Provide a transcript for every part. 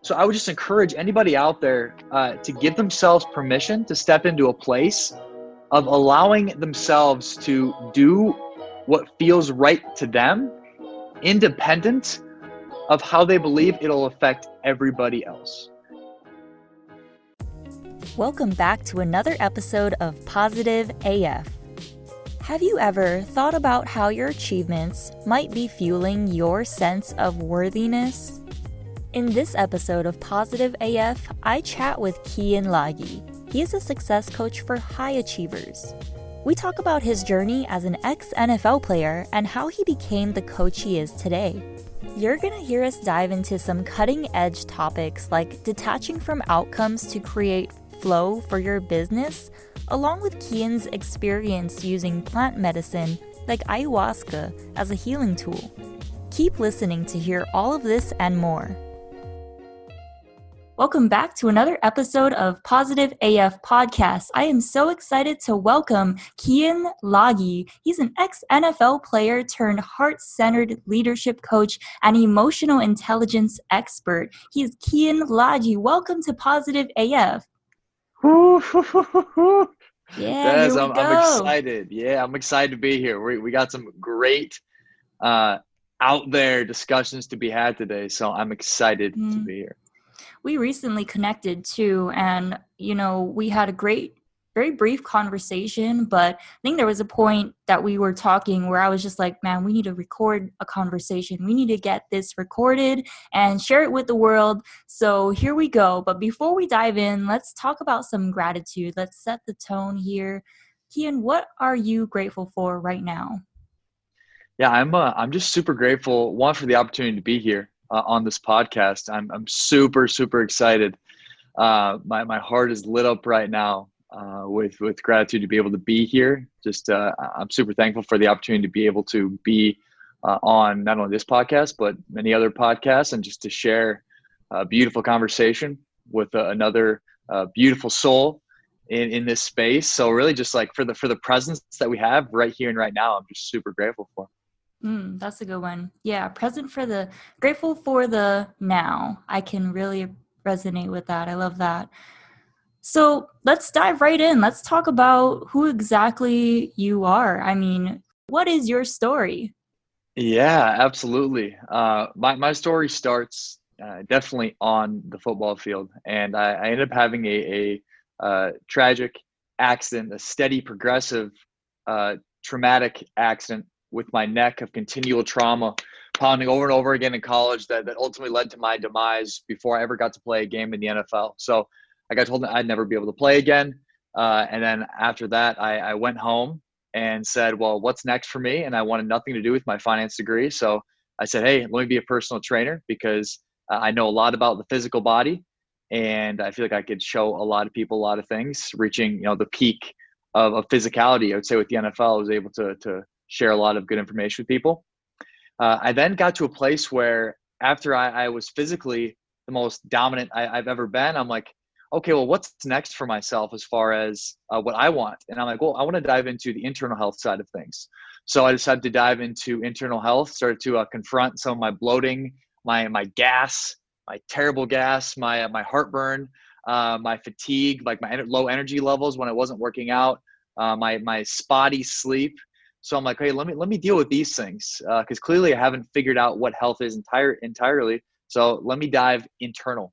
So I would just encourage anybody out there to give themselves permission to step into a place of allowing themselves to do what feels right to them, independent of how they believe it'll affect everybody else. Welcome back to another episode of Positive AF. Have you ever thought about how your achievements might be fueling your sense of worthiness? In this episode of Positive AF, I chat with Keyen Lage. He is a success coach for high achievers. We talk about his journey as an ex-NFL player and how he became the coach he is today. You're going to hear us dive into some cutting-edge topics like detaching from outcomes to create flow for your business, along with Keyen's experience using plant medicine like ayahuasca as a healing tool. Keep listening to hear all of this and more. Welcome back to another episode of Positive AF Podcast. I am so excited to welcome Keyen Lage. He's an ex-NFL player turned heart-centered leadership coach and emotional intelligence expert. He is Keyen Lage. Welcome to Positive AF. Yeah, Des, here we I'm go. excited. Yeah, I'm excited to be here. We got some great out there discussions to be had today, so I'm excited to be here. We recently connected too, and we had a very brief conversation, but I think there was a point that we were talking where I was just like, man, we need to record a conversation. We need to get this recorded and share it with the world. So here we go. But before we dive in, let's talk about some gratitude. Let's set the tone here. Keyen, what are you grateful for right now? Yeah, I'm just super grateful, one, for the opportunity to be here on this podcast. I'm super excited. My heart is lit up right now with gratitude to be able to be here. Just I'm super thankful for the opportunity to be able to be on not only this podcast but many other podcasts, and just to share a beautiful conversation with another beautiful soul in this space. So really, just like for the presence that we have right here and right now, I'm just super grateful for. That's a good one. Yeah, grateful for the now. I can really resonate with that. I love that. So let's dive right in. Let's talk about who exactly you are. I mean, what is your story? Yeah, absolutely. My story starts definitely on the football field, and I ended up having a tragic accident, a steady, progressive, traumatic accident with my neck of continual trauma, pounding over and over again in college that ultimately led to my demise before I ever got to play a game in the NFL. So I got told that I'd never be able to play again. And then after that, I went home and said, well, what's next for me? And I wanted nothing to do with my finance degree. So I said, hey, let me be a personal trainer, because I know a lot about the physical body. And I feel like I could show a lot of people a lot of things, reaching, the peak of physicality. I would say with the NFL, I was able to share a lot of good information with people. I then got to a place where after I was physically the most dominant I've ever been, I'm like, okay, well, what's next for myself as far as what I want? And I'm like, well, I want to dive into the internal health side of things. So I decided to dive into internal health, started to confront some of my bloating, my gas, my terrible gas, my heartburn, my fatigue, like my low energy levels when I wasn't working out, my spotty sleep. So I'm like, hey, let me deal with these things, because clearly I haven't figured out what health is entirely. So let me dive internal.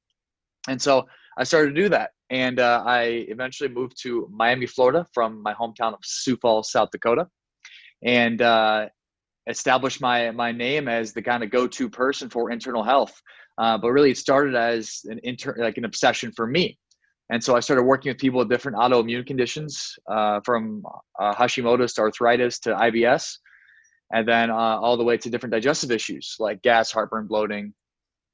And so I started to do that. And I eventually moved to Miami, Florida, from my hometown of Sioux Falls, South Dakota, and established my name as the kind of go-to person for internal health. But really, it started as an obsession for me. And so I started working with people with different autoimmune conditions, from Hashimoto's to arthritis to IBS, and then all the way to different digestive issues like gas, heartburn, bloating,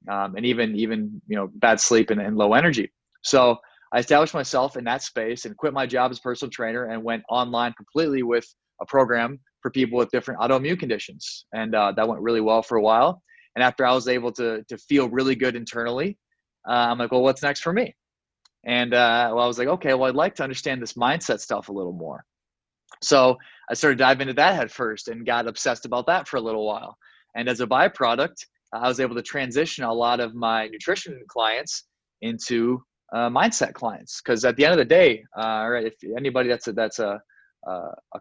and even bad sleep and low energy. So I established myself in that space and quit my job as a personal trainer and went online completely with a program for people with different autoimmune conditions. And that went really well for a while. And after I was able to feel really good internally, I'm like, well, what's next for me? And I was like, okay, well, I'd like to understand this mindset stuff a little more. So I started diving into that head first and got obsessed about that for a little while. And as a byproduct, I was able to transition a lot of my nutrition clients into mindset clients. Because at the end of the day, right, if anybody that's a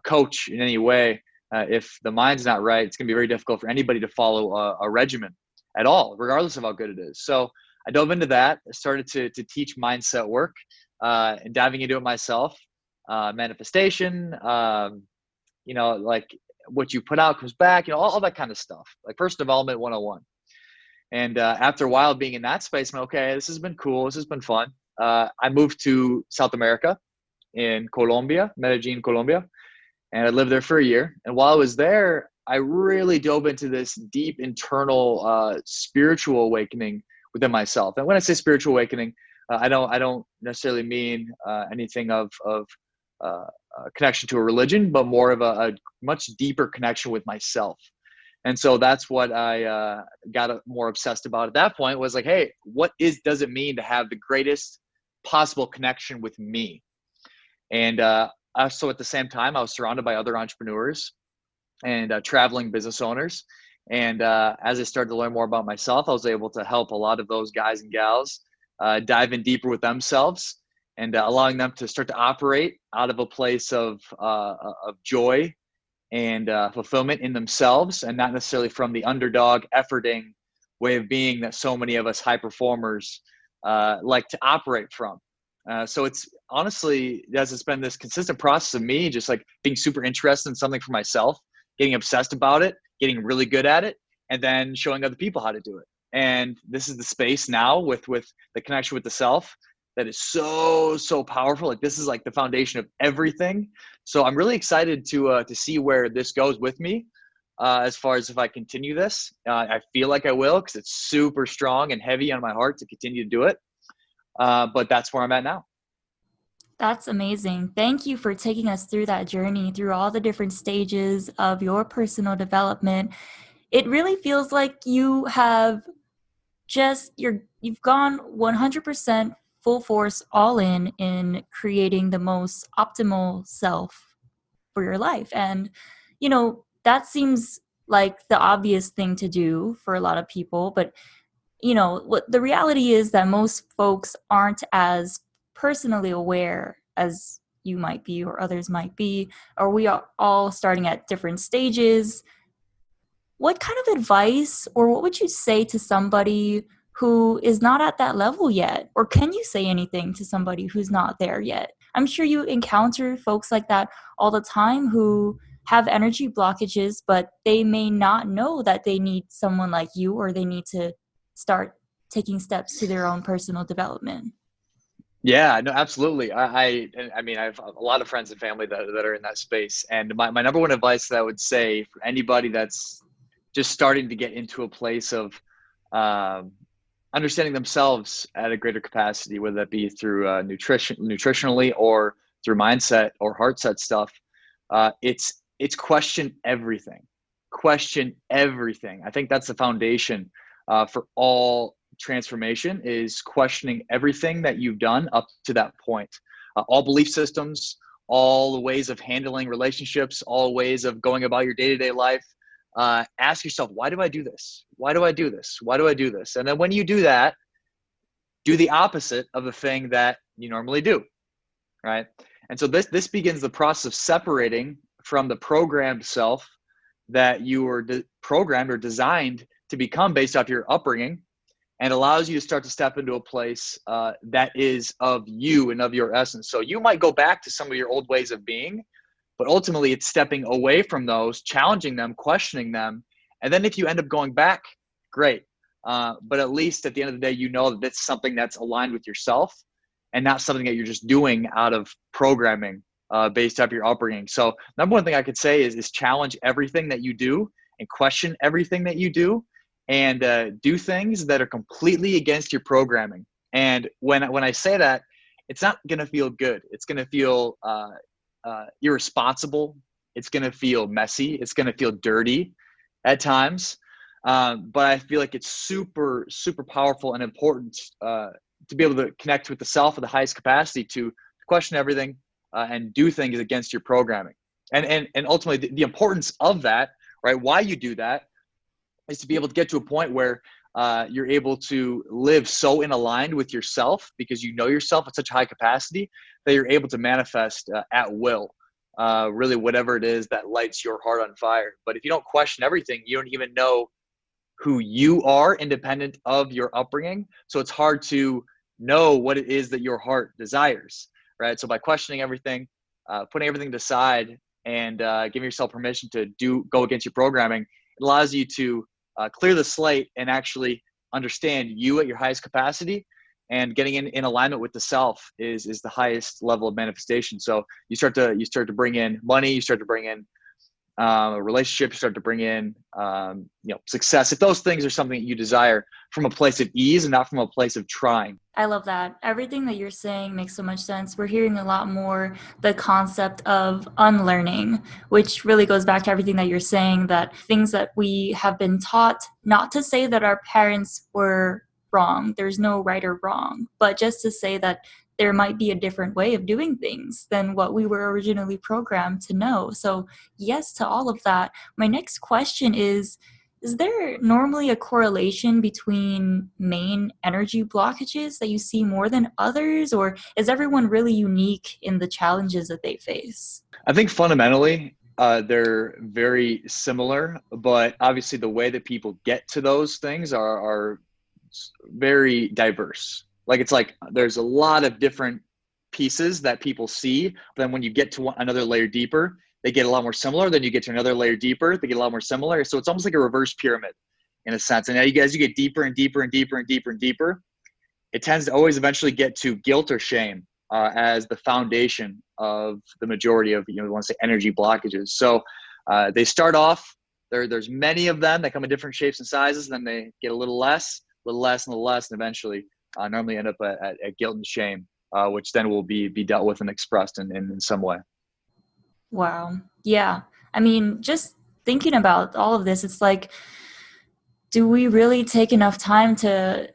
coach in any way, if the mind's not right, it's going to be very difficult for anybody to follow a regimen at all, regardless of how good it is. So I dove into that. I started to teach mindset work, and diving into it myself. Manifestation, like what you put out comes back, all that kind of stuff, like personal development 101. And after a while being in that space, I'm okay, this has been cool. This has been fun. I moved to South America in Colombia, Medellin, Colombia. And I lived there for a year. And while I was there, I really dove into this deep internal spiritual awakening within myself. And when I say spiritual awakening, I don't necessarily mean anything of connection to a religion, but more of a much deeper connection with myself. And so that's what I got more obsessed about at that point, was like, hey, does it mean to have the greatest possible connection with me? And so at the same time, I was surrounded by other entrepreneurs and traveling business owners. And as I started to learn more about myself, I was able to help a lot of those guys and gals dive in deeper with themselves, and allowing them to start to operate out of a place of joy and fulfillment in themselves, and not necessarily from the underdog efforting way of being that so many of us high performers like to operate from. So it's honestly, it's been this consistent process of me just like being super interested in something for myself, getting obsessed about it, getting really good at it, and then showing other people how to do it. And this is the space now with the connection with the self that is so powerful. Like this is like the foundation of everything. So I'm really excited to see where this goes with me, as far as if I continue this. I feel like I will, because it's super strong and heavy on my heart to continue to do it. But that's where I'm at now. That's amazing. Thank you for taking us through that journey, through all the different stages of your personal development. It really feels like you have you've gone 100% full force all in creating the most optimal self for your life. And, that seems like the obvious thing to do for a lot of people, but what the reality is that most folks aren't as personally aware as you might be, or others might be, or we are all starting at different stages. What kind of advice, or what would you say to somebody who is not at that level yet? Or can you say anything to somebody who's not there yet? I'm sure you encounter folks like that all the time who have energy blockages, but they may not know that they need someone like you, or they need to start taking steps to their own personal development. Yeah, no, absolutely. I mean, I have a lot of friends and family that are in that space. And my number one advice that I would say for anybody that's just starting to get into a place of understanding themselves at a greater capacity, whether that be through nutritionally, or through mindset or heart set stuff, it's question everything. Question everything. I think that's the foundation for all transformation, is questioning everything that you've done up to that point. All belief systems, all the ways of handling relationships, all ways of going about your day-to-day life. Ask yourself, why do I do this? Why do I do this? Why do I do this? And then when you do that, do the opposite of the thing that you normally do, right? And so this begins the process of separating from the programmed self that you were programmed or designed to become based off your upbringing, and allows you to start to step into a place that is of you and of your essence. So you might go back to some of your old ways of being, but ultimately it's stepping away from those, challenging them, questioning them. And then if you end up going back, great. But at least at the end of the day, you know that it's something that's aligned with yourself, and not something that you're just doing out of programming based off your upbringing. So number one thing I could say is challenge everything that you do, and question everything that you do, and do things that are completely against your programming. And when I say that, it's not going to feel good. It's going to feel irresponsible. It's going to feel messy. It's going to feel dirty at times. But I feel like it's super, super powerful and important to be able to connect with the self at the highest capacity, to question everything and do things against your programming. And ultimately the importance of that, right? Why you do that. is to be able to get to a point where you're able to live so in aligned with yourself, because you know yourself at such a high capacity that you're able to manifest at will, really whatever it is that lights your heart on fire. But if you don't question everything, you don't even know who you are independent of your upbringing. So it's hard to know what it is that your heart desires, right? So by questioning everything, putting everything aside, and giving yourself permission to go against your programming, it allows you to clear the slate and actually understand you at your highest capacity. And getting in alignment with the self is the highest level of manifestation. So you start to bring in money, you start to bring in a relationship, you start to bring in success, if those things are something that you desire from a place of ease and not from a place of trying. I love that. Everything that you're saying makes so much sense. We're hearing a lot more the concept of unlearning, which really goes back to everything that you're saying, that things that we have been taught, not to say that our parents were wrong, there's no right or wrong, but just to say that there might be a different way of doing things than what we were originally programmed to know. So yes to all of that. My next question is there normally a correlation between main energy blockages that you see more than others, or is everyone really unique in the challenges that they face? I think fundamentally, they're very similar, but obviously the way that people get to those things are very diverse. Like, it's like there's a lot of different pieces that people see, but then when you get to another layer deeper, they get a lot more similar. Then you get to another layer deeper, they get a lot more similar. So it's almost like a reverse pyramid in a sense. And as you get deeper and deeper and deeper and deeper and deeper, it tends to always eventually get to guilt or shame as the foundation of the majority of, we want to say, energy blockages. So they start off, there's many of them that come in different shapes and sizes, and then they get a little less, and eventually normally end up at guilt and shame, which then will be dealt with and expressed in some way. Wow. Yeah. I mean, just thinking about all of this, it's like, do we really take enough time to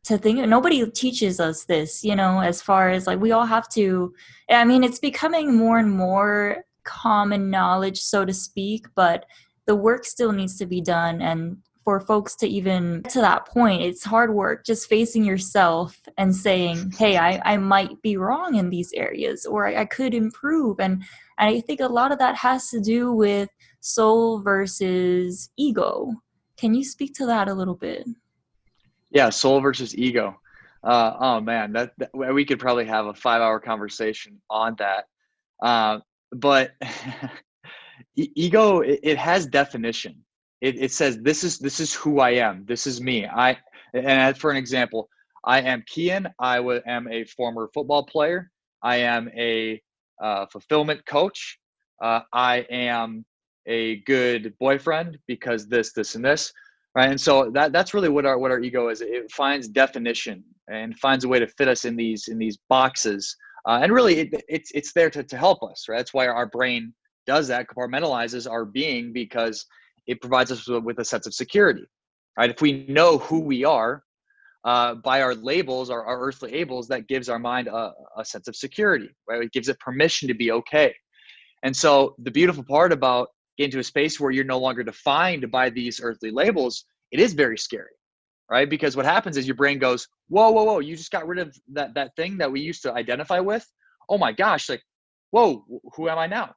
think? Nobody teaches us this, as far as like we all have to. I mean, it's becoming more and more common knowledge, so to speak, but the work still needs to be done. And for folks to even get to that point, it's hard work, just facing yourself and saying, hey, I might be wrong in these areas, or I could improve. And I think a lot of that has to do with soul versus ego. Can you speak to that a little bit? Yeah, soul versus ego. Oh man, that we could probably have a 5-hour conversation on that. But ego, it has definition. It says this is who I am. This is me. And for an example, I am Keyen. I am a former football player. I am a fulfillment coach. I am a good boyfriend because this, and this. Right. And so that's really what our ego is. It finds definition and finds a way to fit us in these boxes. And really it's there to help us. Right. That's why our brain does that, compartmentalizes our being, because it provides us with a sense of security. Right. If we know who we are by our labels, our earthly labels, that gives our mind a sense of security. Right. It gives it permission to be okay. And so the beautiful part about get into a space where you're no longer defined by these earthly labels, it is very scary, right? Because what happens is your brain goes, whoa, you just got rid of that thing that we used to identify with. Oh my gosh, like, whoa, who am I now?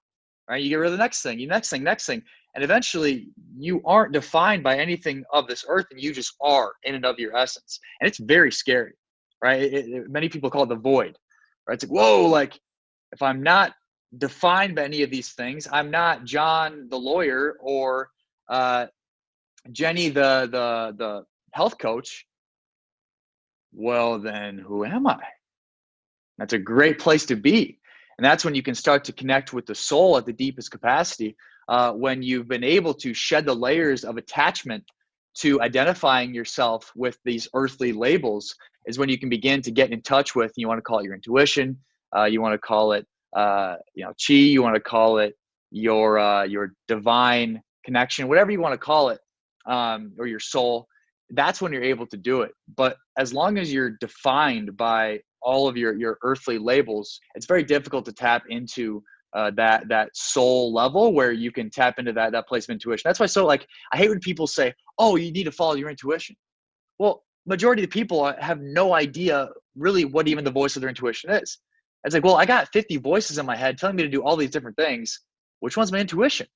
Right? You get rid of the next thing. And eventually you aren't defined by anything of this earth, and you just are in and of your essence. And it's very scary, right? Many people call it the void, right? It's like, whoa, like if I'm not defined by any of these things, I'm not John the lawyer or Jenny the health coach. Well, then who am I? That's a great place to be. And that's when you can start to connect with the soul at the deepest capacity, when you've been able to shed the layers of attachment to identifying yourself with these earthly labels, is when you can begin to get in touch with, you want to call it your intuition, you want to call it chi, you want to call it your divine connection, whatever you want to call it, or your soul. That's when you're able to do it. But as long as you're defined by all of your earthly labels, it's very difficult to tap into that soul level where you can tap into that place of intuition. That's why, so like, I hate when people say, oh, you need to follow your intuition. Well, majority of the people have no idea really what even the voice of their intuition is. It's like, well, I got 50 voices in my head telling me to do all these different things. Which one's my intuition?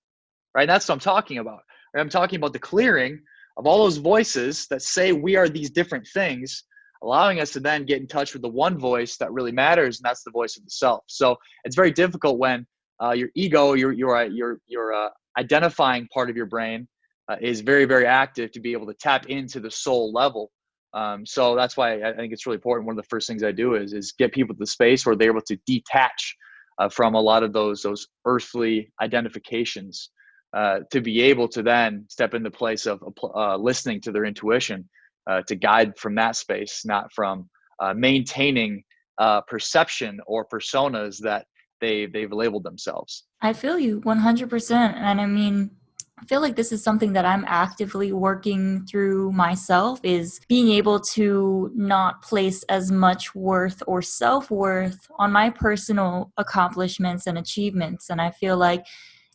Right? And that's what I'm talking about. Right? I'm talking about the clearing of all those voices that say we are these different things, allowing us to then get in touch with the one voice that really matters, and that's the voice of the self. So it's very difficult when your ego, your identifying part of your brain is very, very active to be able to tap into the soul level. So that's why I think it's really important. One of the first things I do is get people to the space where they're able to detach from a lot of those earthly identifications to be able to then step into the place of listening to their intuition to guide from that space, not from maintaining perception or personas that they've labeled themselves. I feel you 100%. And I mean, I feel like this is something that I'm actively working through myself, is being able to not place as much worth or self-worth on my personal accomplishments and achievements. And I feel like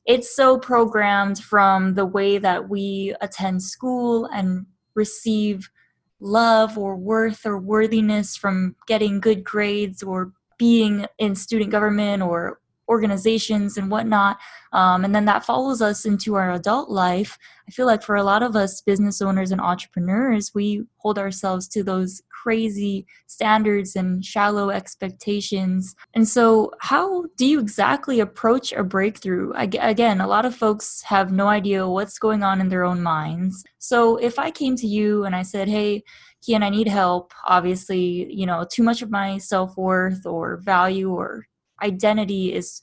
it's so programmed from the way that we attend school and receive love or worth or worthiness from getting good grades or being in student government or organizations and whatnot. And then that follows us into our adult life. I feel like for a lot of us business owners and entrepreneurs, we hold ourselves to those crazy standards and shallow expectations. And so how do you exactly approach a breakthrough? Again, a lot of folks have no idea what's going on in their own minds. So if I came to you and I said, hey, Keyen, I need help. Obviously, too much of my self-worth or value or identity is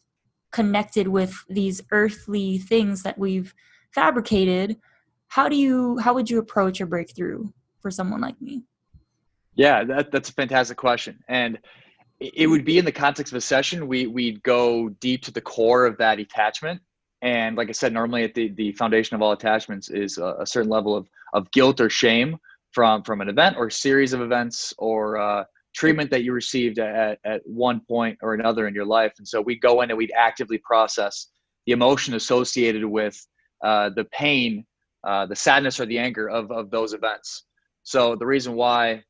connected with these earthly things that we've fabricated. How would you approach a breakthrough for someone like me? Yeah, that's a fantastic question. And it would be in the context of a session, we'd go deep to the core of that attachment. And like I said, normally at the foundation of all attachments is a certain level of guilt or shame from an event or series of events or treatment that you received at one point or another in your life. And so we'd go in and we'd actively process the emotion associated with the pain, the sadness or the anger of those events. So the reason why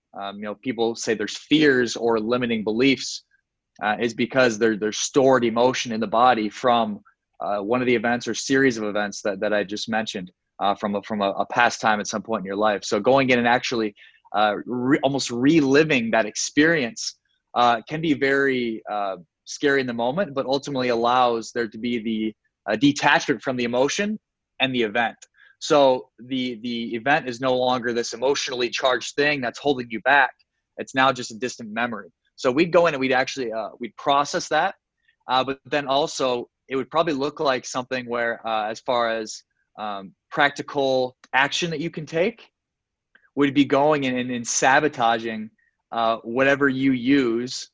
people say there's fears or limiting beliefs is because there's stored emotion in the body from one of the events or series of events that I just mentioned from a past time at some point in your life. So going in and actually almost reliving that experience can be very scary in the moment, but ultimately allows there to be the detachment from the emotion and the event. So the event is no longer this emotionally charged thing that's holding you back. It's now just a distant memory. So we'd go in and we'd actually we'd process that, but then also it would probably look like something where as far as practical action that you can take would be going in and sabotaging whatever you use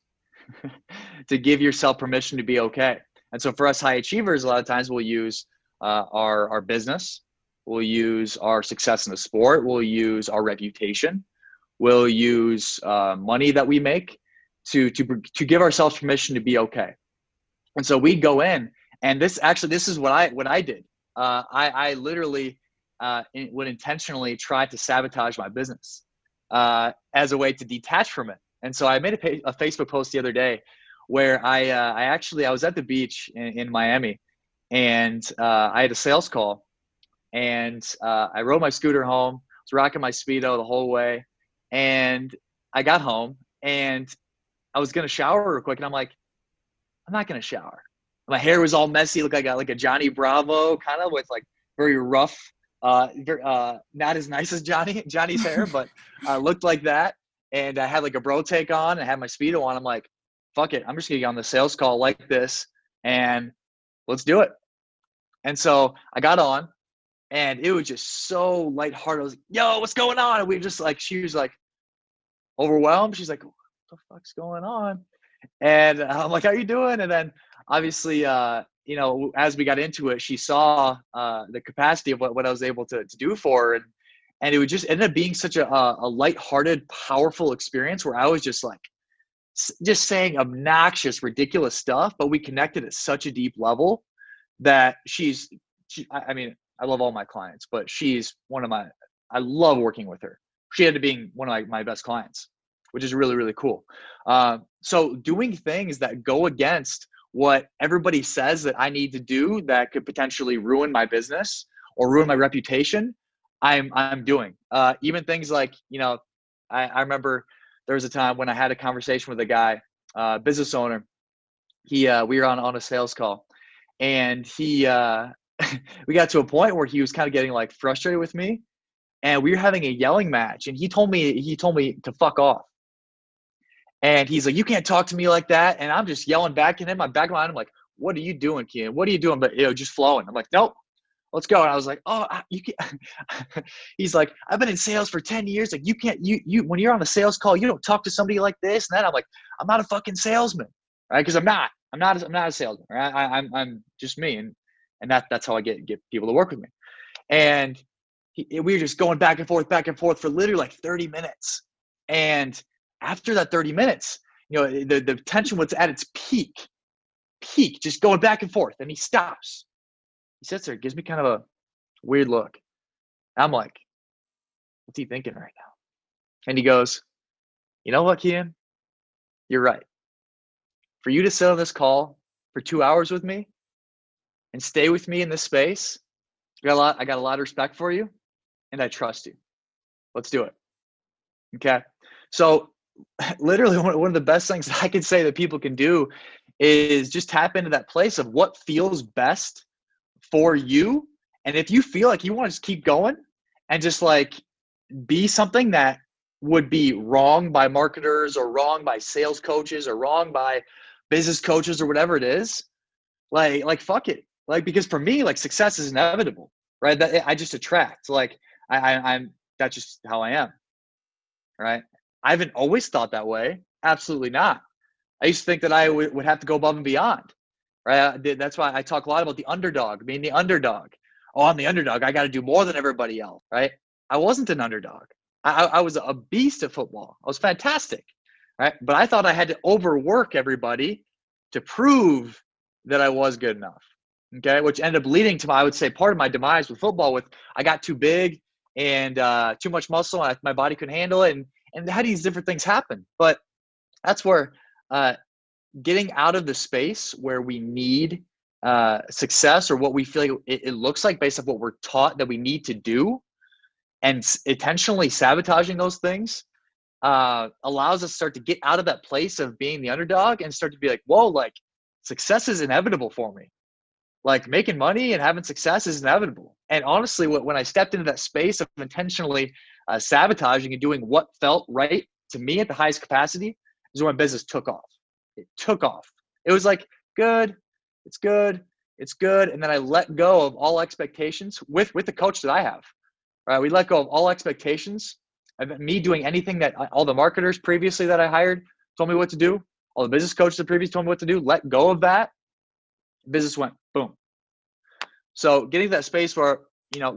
to give yourself permission to be okay. And so for us high achievers, a lot of times we'll use our business, we'll use our success in the sport, we'll use our reputation, we'll use money that we make to give ourselves permission to be okay. And so we'd go in, and this is what I did. I literally would intentionally try to sabotage my business as a way to detach from it. And so I made a Facebook post the other day where I was at the beach in Miami, and I had a sales call, and I rode my scooter home. I was rocking my Speedo the whole way, and I got home and I was gonna shower real quick, and I'm like, I'm not gonna shower. My hair was all messy, looked like a Johnny Bravo kind of with like very rough, not as nice as Johnny's hair, but looked like that. And I had like a bro take on, and I had my Speedo on. I'm like, fuck it, I'm just gonna get on the sales call like this, and let's do it. And so I got on, and it was just so lighthearted. I was like, yo, what's going on? And we just like, she was like overwhelmed. She's like, what the fuck's going on? And I'm like, how you doing? And then obviously, as we got into it, she saw the capacity of what I was able to do for her. And it would just ended up being such a lighthearted, powerful experience where I was just like just saying obnoxious, ridiculous stuff, but we connected at such a deep level that I mean, I love all my clients, but she's I love working with her. She ended up being one of my best clients, which is really, really cool. So doing things that go against what everybody says that I need to do that could potentially ruin my business or ruin my reputation, I'm doing. Even things like, I remember there was a time when I had a conversation with a guy, business owner. We were on a sales call, and he we got to a point where he was kind of getting like frustrated with me, and we were having a yelling match, and he told me to fuck off. And he's like, "You can't talk to me like that." And I'm just yelling back at him. I'm back line. I'm like, "What are you doing, Keyen? What are you doing?" But just flowing. I'm like, "Nope, let's go." And I was like, "Oh, you can't." He's like, "I've been in sales for 10 years. Like, you can't, you when you're on a sales call, you don't talk to somebody like this." And then I'm like, "I'm not a fucking salesman, right? Because I'm not a salesman. Right? I'm just me." And that's how I get people to work with me. And we were just going back and forth for literally like 30 minutes. And after that 30 minutes, the tension was at its peak, just going back and forth. And he stops. He sits there, gives me kind of a weird look. I'm like, what's he thinking right now? And he goes, "You know what, Keyen? You're right. For you to sit on this call for 2 hours with me and stay with me in this space, I got a lot of respect for you, and I trust you. Let's do it." Okay. So literally one of the best things I can say that people can do is just tap into that place of what feels best for you. And if you feel like you want to just keep going and just like be something that would be wrong by marketers or wrong by sales coaches or wrong by business coaches or whatever it is, like fuck it. Like, because for me, like, success is inevitable, right? That I just attract. Like, I'm that's just how I am, right? I haven't always thought that way. Absolutely not. I used to think that I would have to go above and beyond, right? That's why I talk a lot about the underdog, being the underdog. Oh, I'm the underdog. I got to do more than everybody else, right? I wasn't an underdog. I was a beast at football. I was fantastic, right? But I thought I had to overwork everybody to prove that I was good enough, okay? Which ended up leading to, I would say, part of my demise with football. With I got too big and too much muscle, and my body couldn't handle it, and how these different things happen. But that's where getting out of the space where we need success, or what we feel like it looks like based on what we're taught that we need to do, and intentionally sabotaging those things, allows us to start to get out of that place of being the underdog and start to be like, whoa, like, success is inevitable for me. Like, making money and having success is inevitable. And honestly, when I stepped into that space of intentionally sabotaging and doing what felt right to me at the highest capacity, is when business took off. It took off. It was like, good, it's good, it's good. And then I let go of all expectations with the coach that I have. Right? We let go of all expectations of me doing anything that all the marketers previously that I hired told me what to do. All the business coaches that previously told me what to do. Let go of that. Business went boom. So getting to that space where,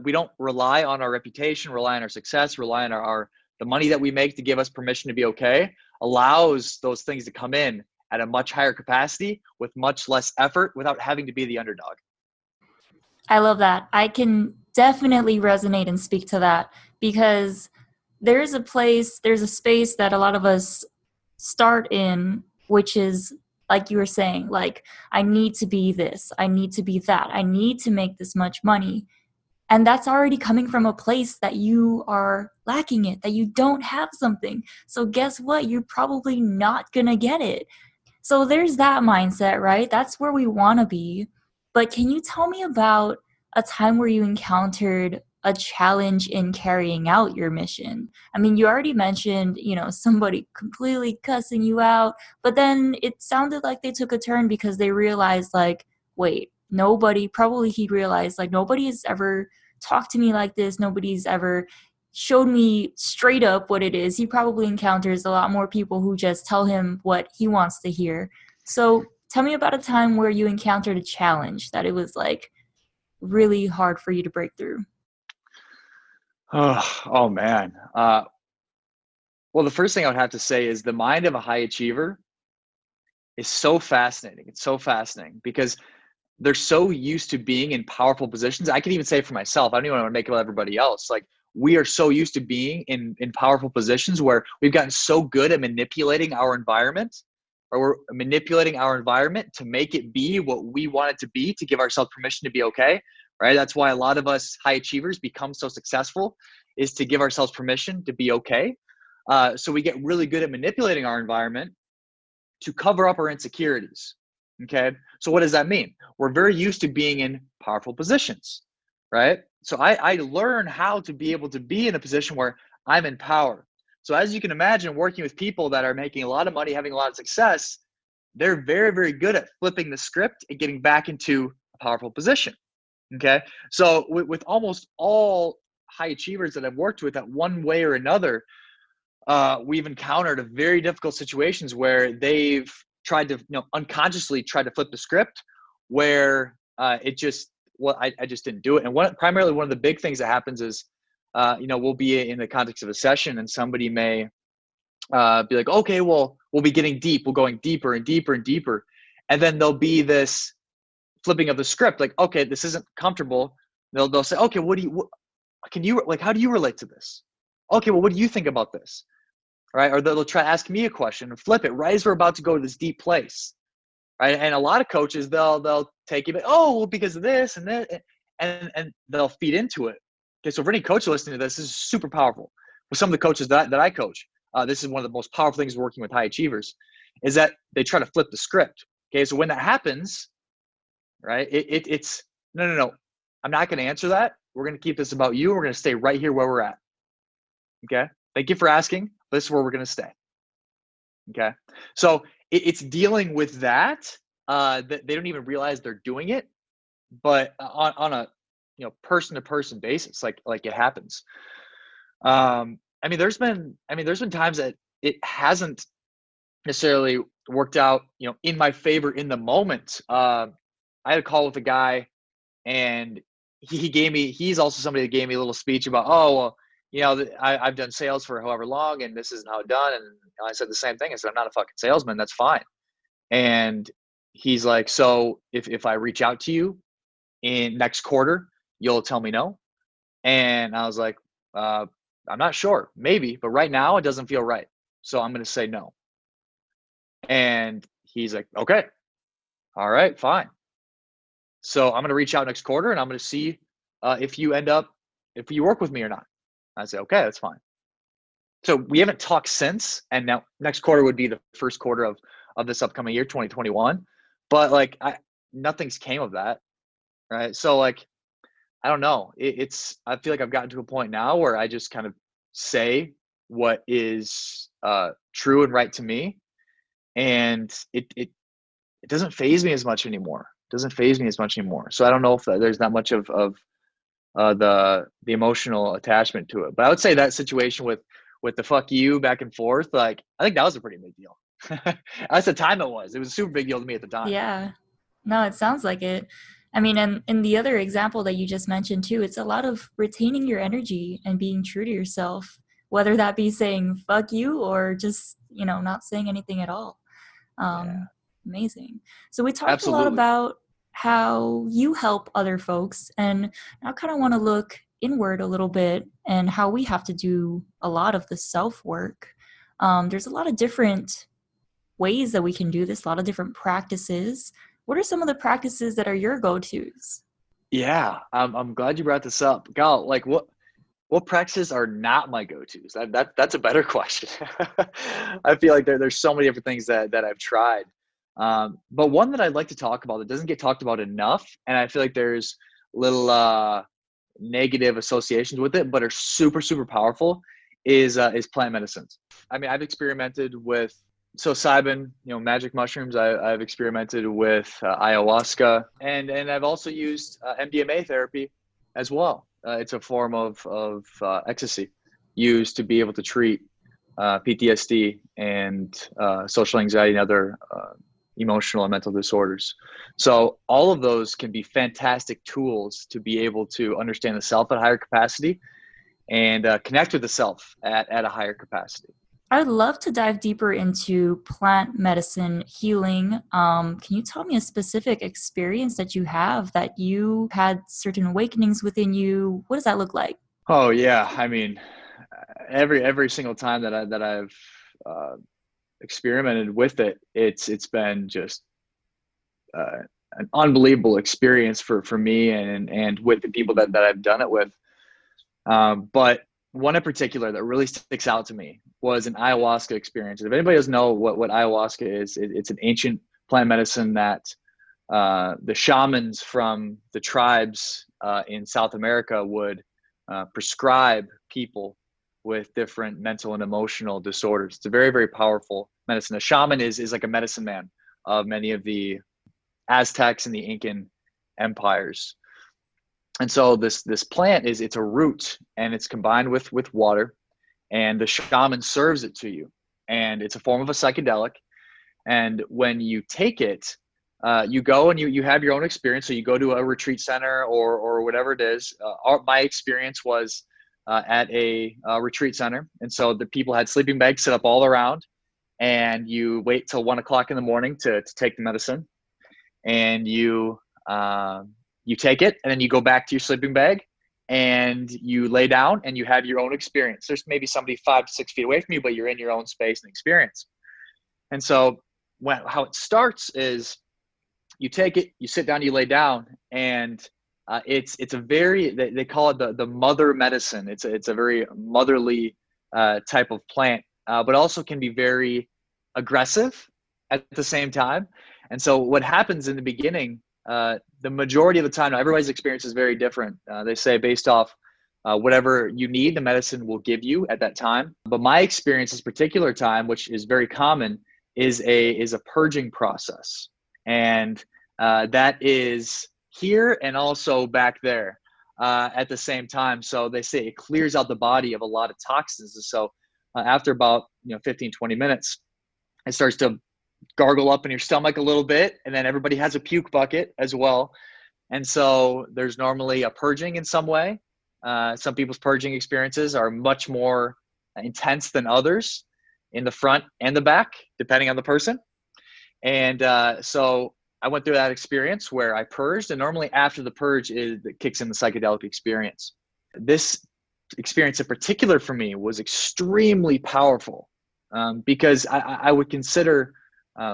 we don't rely on our reputation, rely on our success, rely on the money that we make to give us permission to be okay, allows those things to come in at a much higher capacity with much less effort without having to be the underdog. I love that. I can definitely resonate and speak to that, because there's a space that a lot of us start in, which is, like you were saying, like, I need to be this, I need to be that, I need to make this much money. And that's already coming from a place that you are lacking it, that you don't have something. So guess what? You're probably not going to get it. So there's that mindset, right? That's where we want to be. But can you tell me about a time where you encountered a challenge in carrying out your mission? I mean, you already mentioned, somebody completely cussing you out, but then it sounded like they took a turn because they realized, like, wait, he realized, like, nobody has ever talked to me like this. Nobody's ever showed me straight up what it is. He probably encounters a lot more people who just tell him what he wants to hear. So tell me about a time where you encountered a challenge that it was like really hard for you to break through. Oh man. Well, the first thing I would have to say is the mind of a high achiever is so fascinating. It's so fascinating because they're so used to being in powerful positions. I can even say for myself, I don't even want to make it about everybody else. Like, we are so used to being in powerful positions where we've gotten so good at manipulating our environment, or we're manipulating our environment to make it be what we want it to be, to give ourselves permission to be okay, right? That's why a lot of us high achievers become so successful, is to give ourselves permission to be okay. So we get really good at manipulating our environment to cover up our insecurities. Okay. So what does that mean? We're very used to being in powerful positions, right? So I learn how to be able to be in a position where I'm in power. So as you can imagine, working with people that are making a lot of money, having a lot of success, they're very, very good at flipping the script and getting back into a powerful position. Okay. So with almost all high achievers that I've worked with, at one way or another, we've encountered very difficult situations where they've tried to, unconsciously tried to flip the script, where it just, I just didn't do it. And primarily one of the big things that happens is, we'll be in the context of a session, and somebody may be like, okay, well, we'll be getting deep. We're going deeper and deeper and deeper. And then there'll be this flipping of the script. Like, okay, this isn't comfortable. They'll say, okay, how do you relate to this? Okay, well, what do you think about this? Right? Or they'll try to ask me a question and flip it right as we're about to go to this deep place, right? And a lot of coaches, they'll take it, oh, well, because of this and that, and they'll feed into it. Okay, so for any coach listening to this is super powerful. With some of the coaches that I coach, this is one of the most powerful things working with high achievers, is that they try to flip the script. Okay, so when that happens, right, it's no, I'm not going to answer that. We're going to keep this about you. We're going to stay right here where we're at. Okay, thank you for asking. This is where we're going to stay. Okay. So it's dealing with that, that they don't even realize they're doing it, but on a, person to person basis, like it happens. There's been times that it hasn't necessarily worked out, in my favor in the moment. I had a call with a guy, and he's also somebody that gave me a little speech about, oh, well, I've done sales for however long, and this isn't how it's done. And I said the same thing. I said, I'm not a fucking salesman. That's fine. And he's like, so if I reach out to you in next quarter, you'll tell me no? And I was like, I'm not sure, maybe, but right now it doesn't feel right. So I'm going to say no. And he's like, okay, all right, fine. So I'm going to reach out next quarter, and I'm going to see if you work with me or not. I said, okay, that's fine. So we haven't talked since, and now next quarter would be the first quarter of this upcoming year, 2021. But nothing's came of that, right? So I don't know. I feel like I've gotten to a point now where I just kind of say what is true and right to me, and it doesn't faze me as much anymore. So I don't know if there's that much of the emotional attachment to it. But I would say that situation with the fuck you back and forth, I think that was a pretty big deal. That's the time it was. It was a super big deal to me at the time. Yeah. No, it sounds like it. And in the other example that you just mentioned too, it's a lot of retaining your energy and being true to yourself, whether that be saying fuck you or just, not saying anything at all. Amazing. So we talked a lot about how you help other folks, and I kind of want to look inward a little bit and how we have to do a lot of the self-work. There's a lot of different ways that we can do this, a lot of different practices. What are some of the practices that are your go-tos? Yeah, I'm glad you brought this up. Gal, what practices are not my go-tos? That's a better question. I feel like there's so many different things that I've tried. But one that I'd like to talk about that doesn't get talked about enough, and I feel like there's little negative associations with it, but are super, super powerful, is plant medicines. I've experimented with psilocybin, magic mushrooms. I've experimented with ayahuasca, and I've also used MDMA therapy as well. It's a form of ecstasy used to be able to treat PTSD and social anxiety and other emotional and mental disorders. So all of those can be fantastic tools to be able to understand the self at a higher capacity and connect with the self at a higher capacity. I'd love to dive deeper into plant medicine healing. Can you tell me a specific experience that you have that you had certain awakenings within you? What does that look like? Oh yeah, I mean, every single time that I've uh, experimented with it, it's been just uh, an unbelievable experience for me and with the people that I've done it with. But one in particular that really sticks out to me was an ayahuasca experience. If anybody doesn't know what ayahuasca is, it's an ancient plant medicine that the shamans from the tribes in South America would prescribe people with different mental and emotional disorders. It's a very, very powerful medicine. A shaman is like a medicine man of many of the Aztecs and the Incan empires. And so this plant it's a root and it's combined with water, and the shaman serves it to you, and it's a form of a psychedelic. And when you take it, you go and you have your own experience. So you go to a retreat center or whatever it is. My experience was at a retreat center, and so the people had sleeping bags set up all around, and you wait till 1 o'clock in the morning to take the medicine, and you take it, and then you go back to your sleeping bag, and you lay down, and you have your own experience. There's maybe somebody 5 to 6 feet away from you, but you're in your own space and experience. And so how it starts is you take it, you sit down, you lay down, and it's a very they call it the mother medicine. It's a very motherly type of plant, but also can be very aggressive at the same time. And so what happens in the beginning, the majority of the time, now everybody's experience is very different. They say based off whatever you need, the medicine will give you at that time. But my experience, this particular time, which is very common, is a purging process, and that is here and also back there at the same time. So they say it clears out the body of a lot of toxins. And so after about 15, 20 minutes, it starts to gargle up in your stomach a little bit, and then everybody has a puke bucket as well. And so there's normally a purging in some way. Some people's purging experiences are much more intense than others, in the front and the back, depending on the person. And so I went through that experience where I purged, and normally after the purge it kicks in the psychedelic experience. This experience in particular for me was extremely powerful because I would consider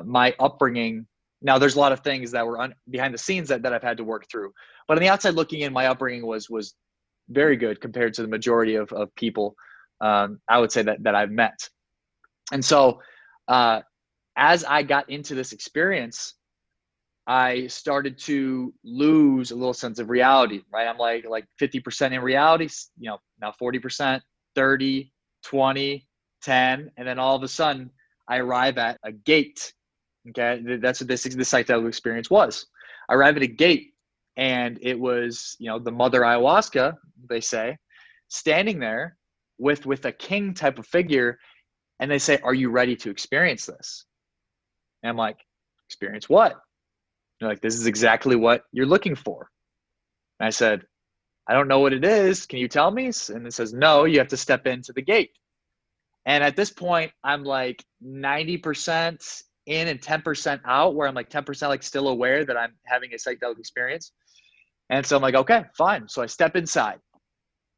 my upbringing. Now, there's a lot of things that were behind the scenes that I've had to work through, but on the outside looking in, my upbringing was very good compared to the majority of people I would say that I've met. And so as I got into this experience, I started to lose a little sense of reality, right? I'm like 50% in reality, now 40%, 30, 20, 10. And then all of a sudden I arrive at a gate. Okay. That's what this psychedelic experience was. I arrived at a gate, and it was, the mother ayahuasca, they say, standing there with a king type of figure. And they say, "Are you ready to experience this?" And I'm like, "Experience what?" They're like, "This is exactly what you're looking for." And I said, "I don't know what it is. Can you tell me?" And it says, "No, you have to step into the gate." And at this point, I'm like 90% in and 10% out, where I'm like 10% like still aware that I'm having a psychedelic experience. And so I'm like, okay, fine. So I step inside,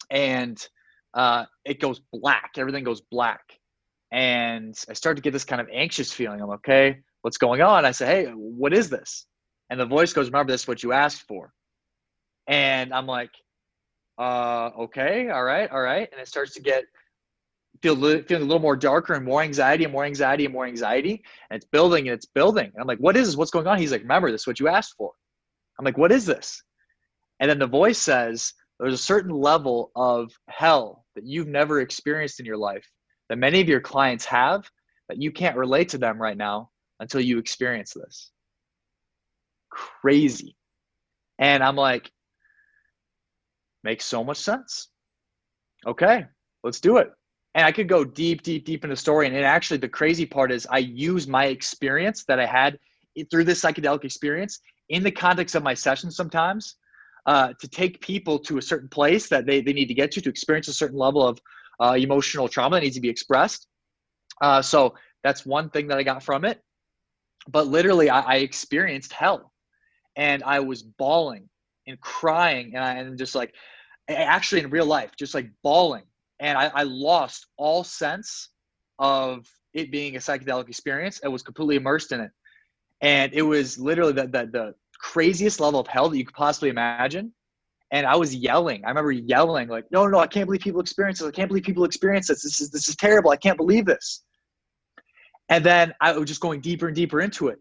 and it goes black. Everything goes black. And I start to get this kind of anxious feeling. I'm okay, what's going on? I say, "Hey, what is this?" And the voice goes, "Remember, this is what you asked for." And I'm like, okay, all right. And it starts to feeling a little more darker, and more anxiety and more anxiety and more anxiety. And it's building and it's building. And I'm like, "What is this? What's going on?" He's like, "Remember, this is what you asked for." I'm like, "What is this?" And then the voice says, "There's a certain level of hell that you've never experienced in your life, that many of your clients have, that you can't relate to them right now until you experience this." Crazy. And I'm like, makes so much sense. Okay, let's do it. And I could go deep in the story. And actually, the crazy part is I use my experience that I had through this psychedelic experience in the context of my sessions sometimes to take people to a certain place that they need to get to experience a certain level of emotional trauma that needs to be expressed. So that's one thing that I got from it. But literally, I experienced hell, and I was bawling and crying, and just like, actually in real life, just like bawling. And I lost all sense of it being a psychedelic experience. I was completely immersed in it. And it was literally the craziest level of hell that you could possibly imagine. And I was yelling. I remember yelling like, no, no, no, I can't believe people experience this. I can't believe people experience this. This is terrible. I can't believe this. And then I was just going deeper and deeper into it.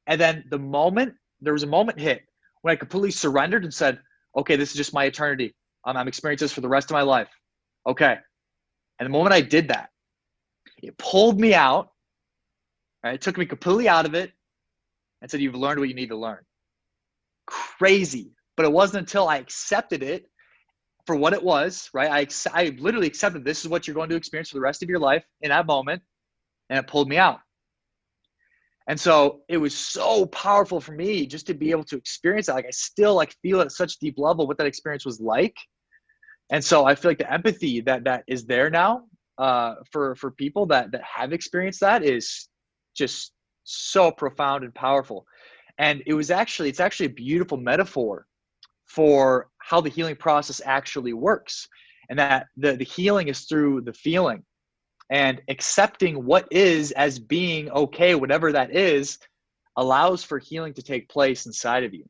And then there was a moment hit when I completely surrendered and said, okay, this is just my eternity. I'm experiencing this for the rest of my life. Okay. And the moment I did that, it pulled me out. Right? It took me completely out of it and said, you've learned what you need to learn. Crazy. But it wasn't until I accepted it for what it was, right? I literally accepted this is what you're going to experience for the rest of your life in that moment. And it pulled me out. And so it was so powerful for me just to be able to experience that. Like I still like feel at such deep level what that experience was like. And so I feel like the empathy that is there now for people that have experienced that is just so profound and powerful. And it's actually a beautiful metaphor for how the healing process actually works, and that the healing is through the feeling and accepting what is as being okay, whatever that is, allows for healing to take place inside of you.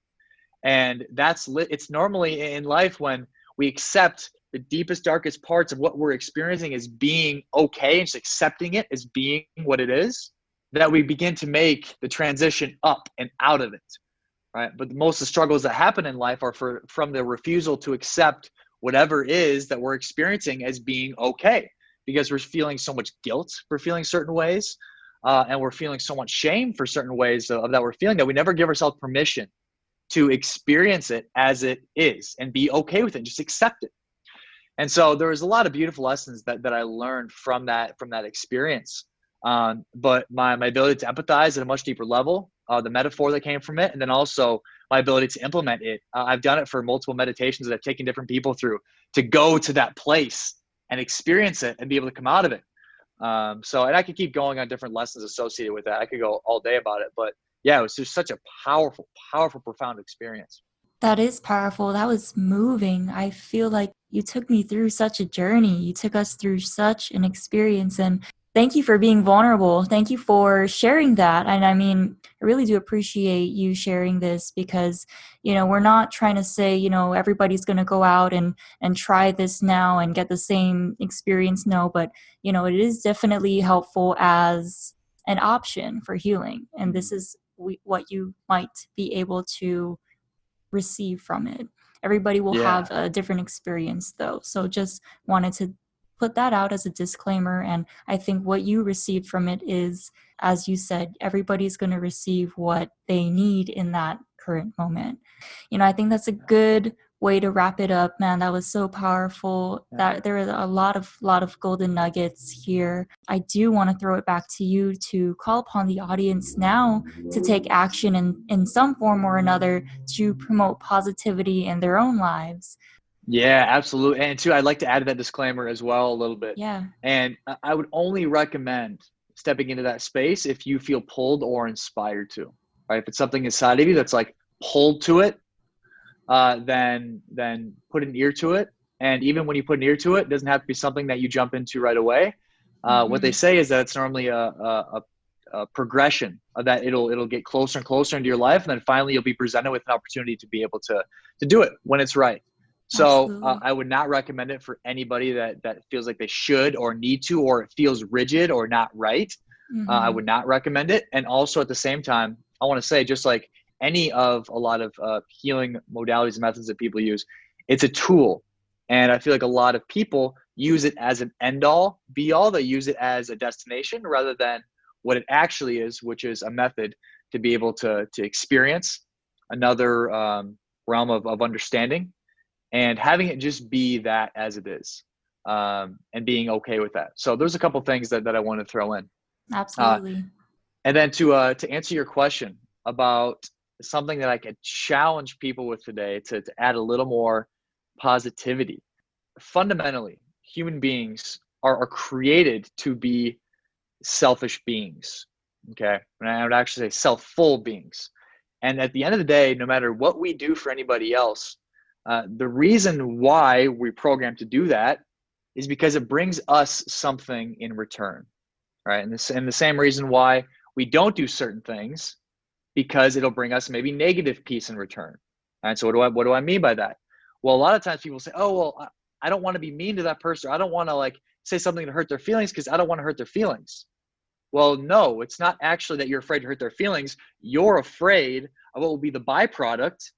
And it's normally in life when we accept the deepest, darkest parts of what we're experiencing as being okay and just accepting it as being what it is, that we begin to make the transition up and out of it, right? But most of the struggles that happen in life are from the refusal to accept whatever is that we're experiencing as being okay, because we're feeling so much guilt for feeling certain ways, and we're feeling so much shame for certain ways of that we're feeling, that we never give ourselves permission to experience it as it is and be okay with it, and just accept it. And so there was a lot of beautiful lessons that I learned from that experience. But my ability to empathize at a much deeper level, the metaphor that came from it, and then also my ability to implement it. I've done it for multiple meditations that I've taken different people through to go to that place and experience it and be able to come out of it. And I could keep going on different lessons associated with that. I could go all day about it, but yeah, it was just such a powerful, powerful, profound experience. That is powerful. That was moving. I feel like you took me through such a journey. You took us through such an experience. And thank you for being vulnerable. Thank you for sharing that. And I mean, I really do appreciate you sharing this because, we're not trying to say, everybody's going to go out and try this now and get the same experience. No, but, it is definitely helpful as an option for healing. And this is what you might be able to receive from it. Everybody will Yeah. have a different experience though. So just wanted to put that out as a disclaimer. And I think what you received from it is, as you said, everybody's going to receive what they need in that current moment. I think that's a good way to wrap it up, man. That was so powerful. That there are a lot of golden nuggets here. I do want to throw it back to you to call upon the audience now to take action in some form or another to promote positivity in their own lives. Yeah, absolutely. And two, I'd like to add that disclaimer as well a little bit. Yeah. And I would only recommend stepping into that space if you feel pulled or inspired to, right? If it's something inside of you that's like pulled to it, then put an ear to it. And even when you put an ear to it, it doesn't have to be something that you jump into right away. What they say is that it's normally a progression of that. It'll get closer and closer into your life, and then finally you'll be presented with an opportunity to be able to do it when it's right. So I would not recommend it for anybody that feels like they should or need to, or it feels rigid or not right. I would not recommend it. And also at the same time, I want to say, just like any of a lot of healing modalities and methods that people use, it's a tool. And I feel like a lot of people use it as an end all be all. They use it as a destination rather than what it actually is, which is a method to be able to experience another realm of understanding, and having it just be that as it is, and being okay with that. So there's a couple things that I want to throw in. Absolutely. And then to answer your question about something that I could challenge people with today to add a little more positivity. Fundamentally, human beings are created to be selfish beings. Okay. And I would actually say self-full beings. And at the end of the day, no matter what we do for anybody else, the reason why we're programmed to do that is because it brings us something in return, right? And the same reason why we don't do certain things, because it'll bring us maybe negative peace in return. And so what do I mean by that? Well, a lot of times people say, oh, well, I don't want to be mean to that person. I don't want to like say something to hurt their feelings because I don't want to hurt their feelings. Well, no, it's not actually that you're afraid to hurt their feelings. You're afraid of what will be the byproduct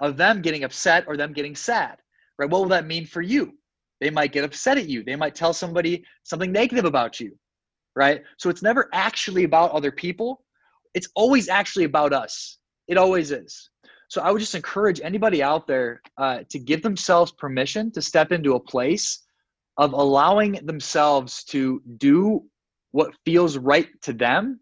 of them getting upset or them getting sad, right? What will that mean for you? They might get upset at you. They might tell somebody something negative about you, right? So it's never actually about other people. It's always actually about us. It always is. So I would just encourage anybody out there to give themselves permission to step into a place of allowing themselves to do what feels right to them,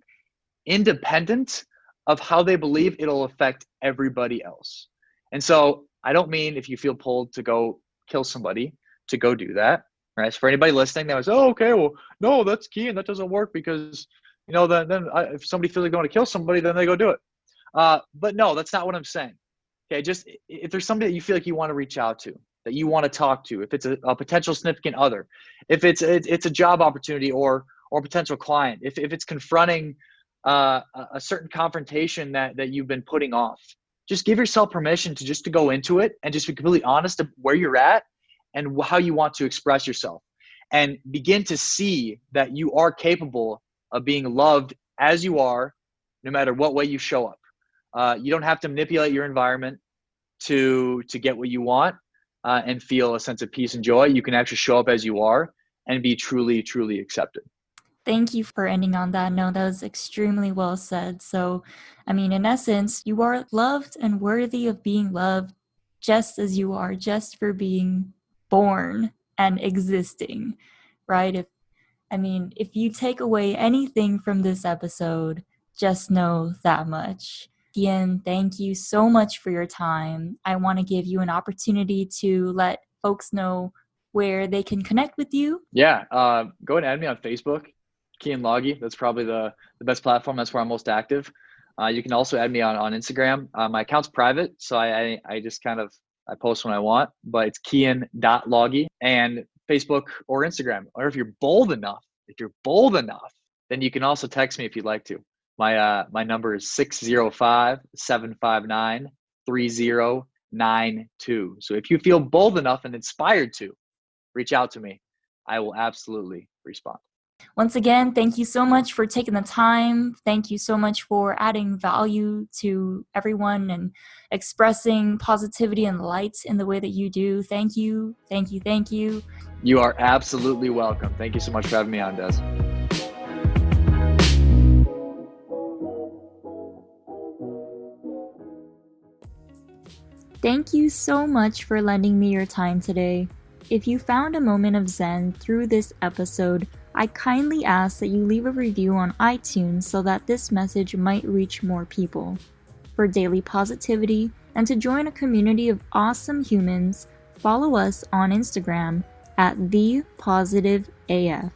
independent of how they believe it'll affect everybody else. And so I don't mean if you feel pulled to go kill somebody, to go do that, right? So for anybody listening that was, oh, okay, well, no, that's key and that doesn't work because, if somebody feels like they want to kill somebody, then they go do it. But no, that's not what I'm saying. Okay, just if there's somebody that you feel like you want to reach out to, that you want to talk to, if it's a potential significant other, if it's a job opportunity or a potential client, if it's confronting a certain confrontation that you've been putting off, just give yourself permission to go into it and just be completely honest of where you're at and how you want to express yourself, and begin to see that you are capable of being loved as you are, no matter what way you show up. You don't have to manipulate your environment to get what you want and feel a sense of peace and joy. You can actually show up as you are and be truly, truly accepted. Thank you for ending on that note. That was extremely well said. So, in essence, you are loved and worthy of being loved just as you are, just for being born and existing, right? If you take away anything from this episode, just know that much. Keyen, thank you so much for your time. I want to give you an opportunity to let folks know where they can connect with you. Yeah, go ahead and add me on Facebook, Keyen Lage. That's probably the best platform. That's where I'm most active. You can also add me on Instagram. My account's private, so I just I post when I want, but it's Keyen.Lage, and Facebook or Instagram. Or if you're bold enough, then you can also text me if you'd like to. My number is 605-759-3092. So if you feel bold enough and inspired to, reach out to me. I will absolutely respond. Once again, thank you so much for taking the time. Thank you so much for adding value to everyone and expressing positivity and light in the way that you do. Thank you. Thank you. Thank you. You are absolutely welcome. Thank you so much for having me on, Des. Thank you so much for lending me your time today. If you found a moment of Zen through this episode, I kindly ask that you leave a review on iTunes so that this message might reach more people. For daily positivity and to join a community of awesome humans, follow us on Instagram at ThePositiveAF.